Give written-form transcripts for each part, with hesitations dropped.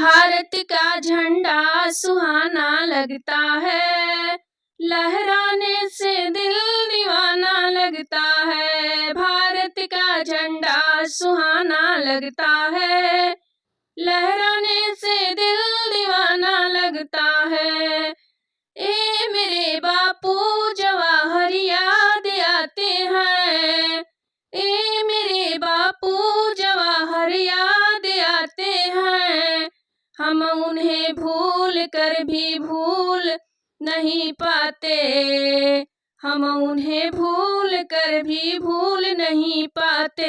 भारत का झंडा सुहाना लगता है, लहराने से दिल दीवाना लगता है। भारत का झंडा सुहाना लगता है, लहराने से दिल दीवाना लगता है। ए मेरे बापू जवाहर याद आते हैं, ए मेरे बापू जवाहर याद आते हैं। हम उन्हें भूल कर भी भूल नहीं पाते, हम उन्हें भूल कर भी भूल नहीं पाते।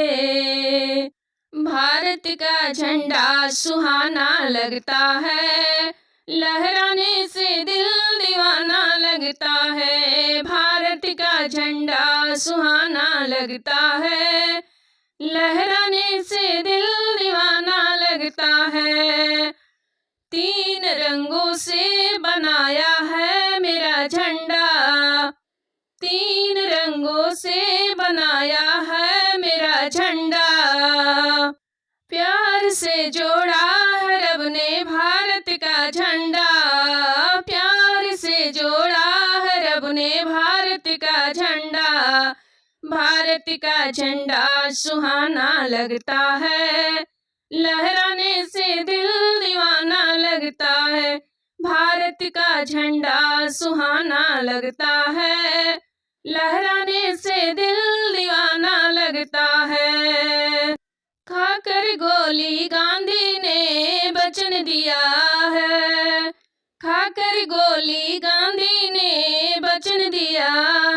भारत का झंडा सुहाना लगता है, लहराने से दिल दीवाना लगता है। भारत का झंडा सुहाना लगता है, लहराने से दिल दीवाना लगता है। तीन रंगों से बनाया है मेरा झंडा, तीन रंगों से बनाया है मेरा झंडा। प्यार से जोड़ा है रब ने भारत का झंडा, प्यार से जोड़ा है रब ने भारत का झंडा। भारत का झंडा सुहाना लगता है, लहराने से दिल दीवाना लगता है। भारत का झंडा सुहाना लगता है, लहराने से दिल दीवाना लगता है। खाकर गोली गांधी ने वचन दिया है, खाकर गोली गांधी ने वचन दिया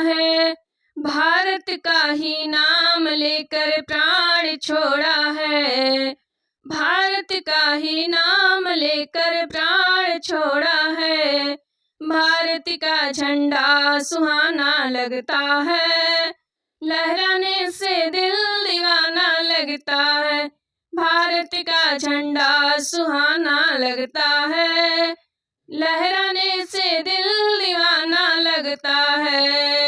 है। भारत का ही नाम लेकर प्राण छोड़ा है, भारत का ही नाम लेकर प्राण छोड़ा है। भारत का झंडा सुहाना लगता है, लहराने से दिल दीवाना लगता है। भारत का झंडा सुहाना लगता है, लहराने से दिल दीवाना लगता है।